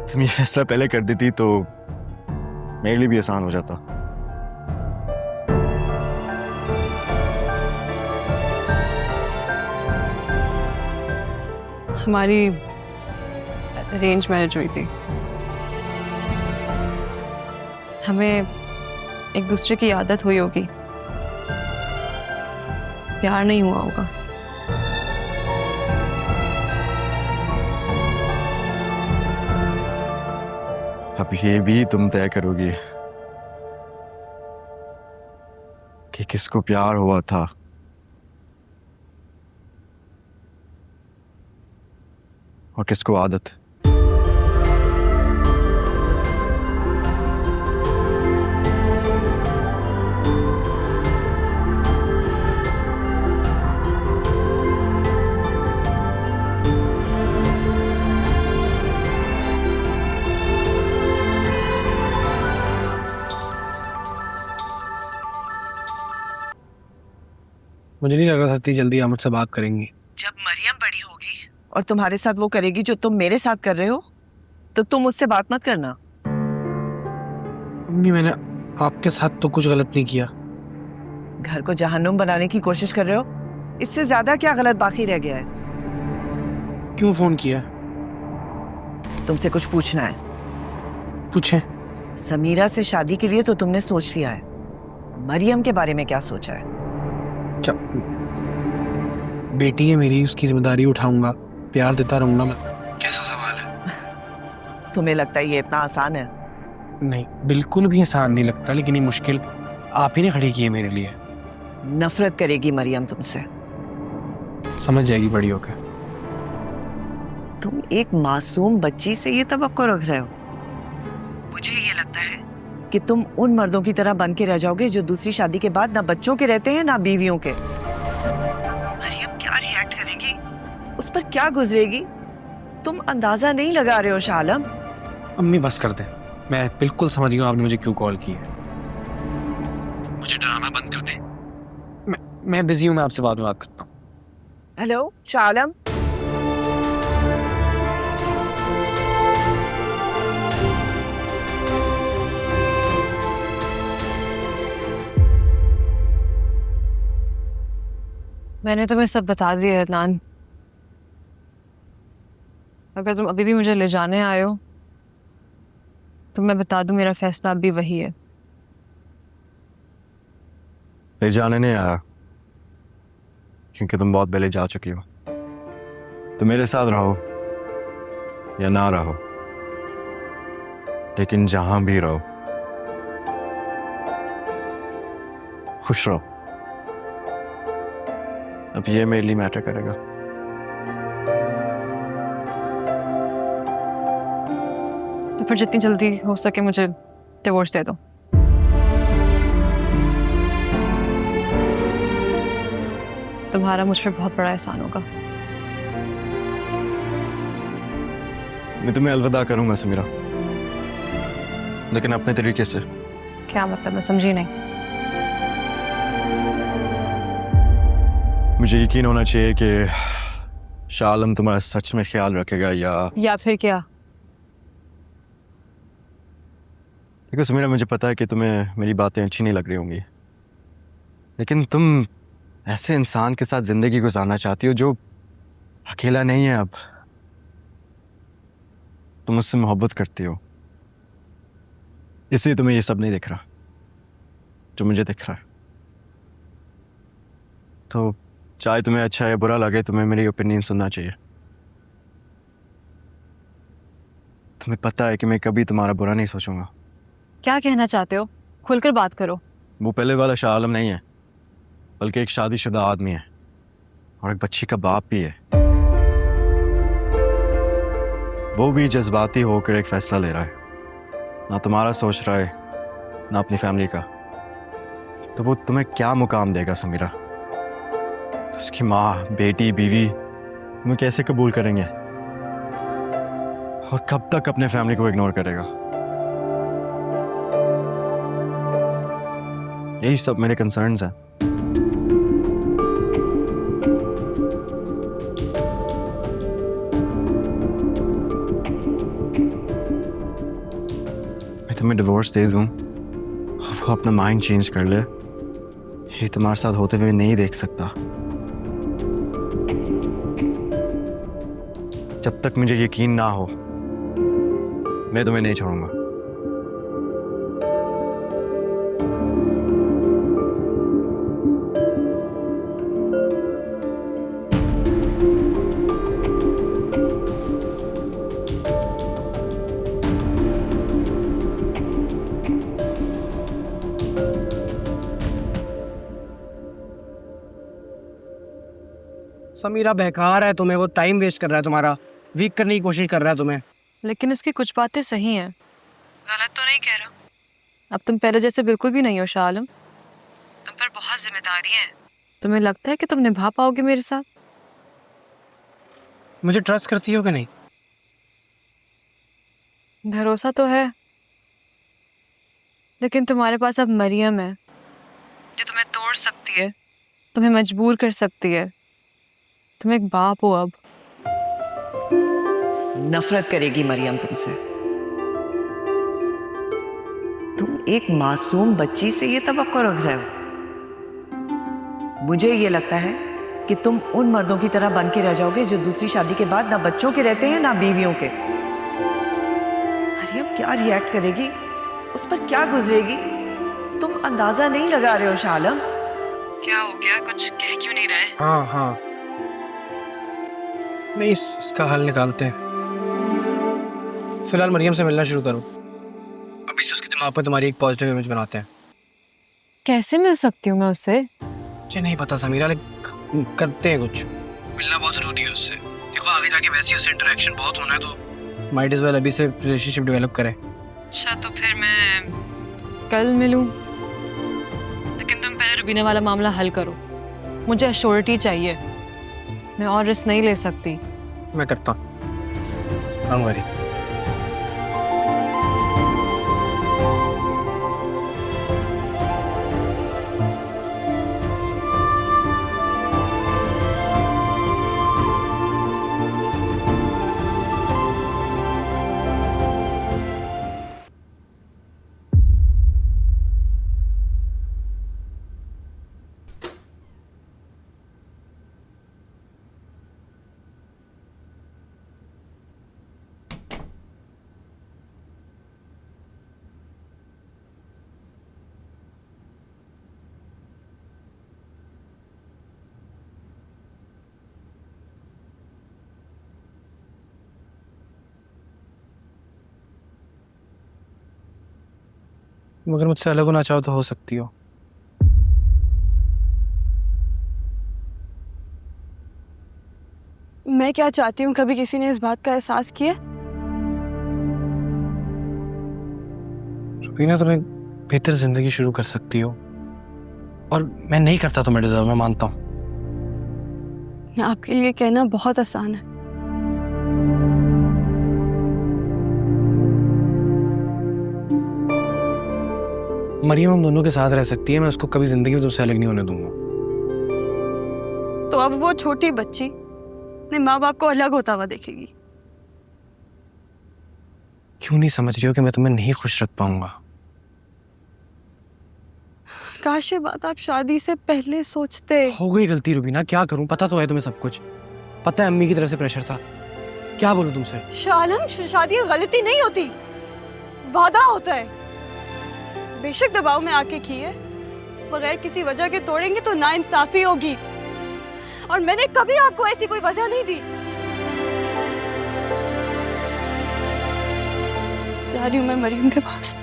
तुम ये फैसला पहले कर देती तो मेरे लिए भी आसान हो जाता। हमारी अरेंज मैरिज हुई थी। हमें एक दूसरे की आदत हुई होगी, प्यार नहीं हुआ होगा। अब ये भी तुम तय करोगी कि किसको प्यार हुआ था और किसको आदत। मुझे नहीं लग रहा था इतनी जल्दी आप मुझसे बात करेंगी। जब मरियम बड़ी होगी और तुम्हारे साथ वो करेगी जो तुम मेरे साथ कर रहे हो, तो तुम उससे बात मत करना। मम्मी, मैंने आपके साथ तो कुछ गलत नहीं किया। घर को जहन्नुम बनाने की कोशिश कर रहे हो, इससे ज्यादा क्या गलत बाकी रह गया है? क्यों फोन किया? तुमसे कुछ पूछना है। पूछें। समीरा से शादी के लिए तो तुमने सोच लिया है, मरियम के बारे में क्या सोचा है? क्या बेटी है मेरी, उसकी जिम्मेदारी उठाऊंगा, प्यार देता रहूंगा मैं। कैसा सवाल है? तुम्हें लगता है ये इतना आसान है? नहीं, बिल्कुल भी आसान नहीं लगता, लेकिन ये मुश्किल आप ही ने खड़ी की है मेरे लिए। नफरत करेगी मरियम तुमसे। समझ जाएगी बड़ी होकर। तुम एक मासूम बच्ची से ये तवक्को रख रहे हो? मुझे ये लगता है कि तुम उन मर्दों की तरह बन के रह जाओगे जो दूसरी शादी के बाद ना बच्चों के रहते हैं ना बीवियों के। मरियम क्या रिएक्ट करेगी, उस पर क्या गुजरेगी, तुम अंदाजा नहीं लगा रहे हो शाह आलम। अम्मी बस कर दे, मैं बिल्कुल समझ गया आपने मुझे क्यों कॉल की है। मुझे डराना बंद कर दे। मैं बिजी हूँ, मैं आपसे बाद में बात करता हूँ। हेलो शाह आलम। मैंने तुम्हें सब बता दिया है अदनान। अगर तुम अभी भी मुझे ले जाने आए हो तो मैं बता दूं, मेरा फैसला अब भी वही है। ले जाने नहीं आया, क्योंकि तुम बहुत पहले जा चुकी हो। तो मेरे साथ रहो या ना रहो, लेकिन जहां भी रहो खुश रहो। अब ये मेरे लिए मैटर करेगा। तो फिर जितनी जल्दी हो सके मुझे डिवोर्स दे दो। तुम्हारा मुझ पर बहुत बड़ा एहसान होगा। मैं तुम्हें अलविदा करूंगा समीरा, लेकिन अपने तरीके से। क्या मतलब, मैं समझी नहीं। मुझे यकीन होना चाहिए कि शाह आलम तुम्हारा सच में ख्याल रखेगा या फिर क्या? देखो समीरा, मुझे पता है कि तुम्हें मेरी बातें अच्छी नहीं लग रही होंगी, लेकिन तुम ऐसे इंसान के साथ जिंदगी गुजारना चाहती हो जो अकेला नहीं है। अब तुम उससे मोहब्बत करती हो, इसलिए तुम्हें ये सब नहीं दिख रहा जो मुझे दिख रहा है। तो चाहे तुम्हें अच्छा या बुरा लगे, तुम्हें मेरी ओपिनियन सुनना चाहिए। तुम्हें पता है कि मैं कभी तुम्हारा बुरा नहीं सोचूंगा। क्या कहना चाहते हो? खुलकर बात करो। वो पहले वाला शाह आलम नहीं है, बल्कि एक शादीशुदा आदमी है और एक बच्ची का बाप भी है। वो भी जज्बाती होकर एक फैसला ले रहा है, ना तुम्हारा सोच रहा है ना अपनी फैमिली का। तो वो तुम्हें क्या मुकाम देगा समीरा? उसकी माँ, बेटी, बीवी तुम्हें कैसे कबूल करेंगे? और कब तक अपने फैमिली को इग्नोर करेगा? यही सब मेरे कंसर्न्स हैं। तुम्हें डिवोर्स दे दूं और वो अपना माइंड चेंज कर ले, ये तुम्हारे साथ होते हुए नहीं देख सकता। जब तक मुझे यकीन ना हो मैं तुम्हें नहीं छोड़ूंगा। समीरा बेकार है तुम्हें, वो टाइम वेस्ट कर रहा है तुम्हारा, वीक करने की कोशिश कर रहा है तुम्हें। लेकिन उसकी कुछ बातें सही हैं। गलत तो नहीं कह रहा। अब तुम पहले जैसे बिल्कुल भी नहीं हो शाह आलम। तुम पर बहुत जिम्मेदारी है। तुम्हें लगता है कि तुम निभा पाओगे मेरे साथ? मुझे ट्रस्ट करती हो कि नहीं? भरोसा तो है, लेकिन तुम्हारे पास अब मरियम है जो तुम्हें तोड़ सकती है, तुम्हें मजबूर कर सकती है। तुम एक बाप हो अब। नफरत करेगी मरियम तुमसे। तुम एक मासूम बच्ची से ये तवक्को रख रहे हो। मुझे ये लगता है कि तुम उन मर्दों की तरह बन के रह जाओगे जो दूसरी शादी के बाद ना बच्चों के रहते हैं ना बीवियों के। मरियम क्या रिएक्ट करेगी, उस पर क्या गुजरेगी, तुम अंदाजा नहीं लगा रहे हो शाह आलम। क्या हो गया? कुछ कह क्यों नहीं रहे? हाँ नहीं, इसका हल निकालते हैं। फिलहाल मरियम से मिलना शुरू करो। अभी से उसके दिमाग पर तुम्हारी एक पॉजिटिव इमेज बनाते हैं। कैसे मिल सकती हूँ मैं उससे? मुझे नहीं पता समीरा, लेकिन करते हैं कुछ। मिलना बहुत जरूरी है उससे। देखो आगे जाके वैसे उससे इंटरेक्शन बहुत होना है, तो माइट एज वेल अभी से रिलेशनशिप डेवलप करें। अच्छा तो फिर मैं कल मिलूं? लेकिन तुम पहले रुबीना वाला मामला हल करो। मुझे अश्योरिटी चाहिए, मैं और रिस्क नहीं ले सकती। मैं करता हूँ। Don't worry. मगर मुझसे अलग होना चाहो तो हो सकती हो। मैं क्या चाहती हूँ, कभी किसी ने इस बात का एहसास किया? रुबीना तुम एक बेहतर जिंदगी शुरू कर सकती हो, और मैं नहीं करता तुम्हें डिजर्व, मैं मानता हूँ। आपके लिए कहना बहुत आसान है। मरियम हम दोनों के साथ रह सकती है, मैं उसको कभी जिंदगी में तुमसे अलग नहीं होने दूंगा। तो अब वो छोटी बच्ची अपने माँ बाप को अलग होता हुआ देखेगी। क्यों नहीं समझ रही हो कि मैं तुम्हें नहीं खुश रख पाऊंगा? काश ये बात आप शादी से पहले सोचते। हो गई गलती रुबीना, क्या करूं? पता तो है तुम्हें सब कुछ। पता है अम्मी की तरफ से प्रेशर था। क्या बोलूं तुमसे? शालम, शादी गलती नहीं होती, वादा होता है। बेशक दबाव में आके की है, बगैर किसी वजह के तोड़ेंगे तो नाइंसाफी होगी, और मैंने कभी आपको ऐसी कोई वजह नहीं दी। जा रही हूं मैं मरियम के पास।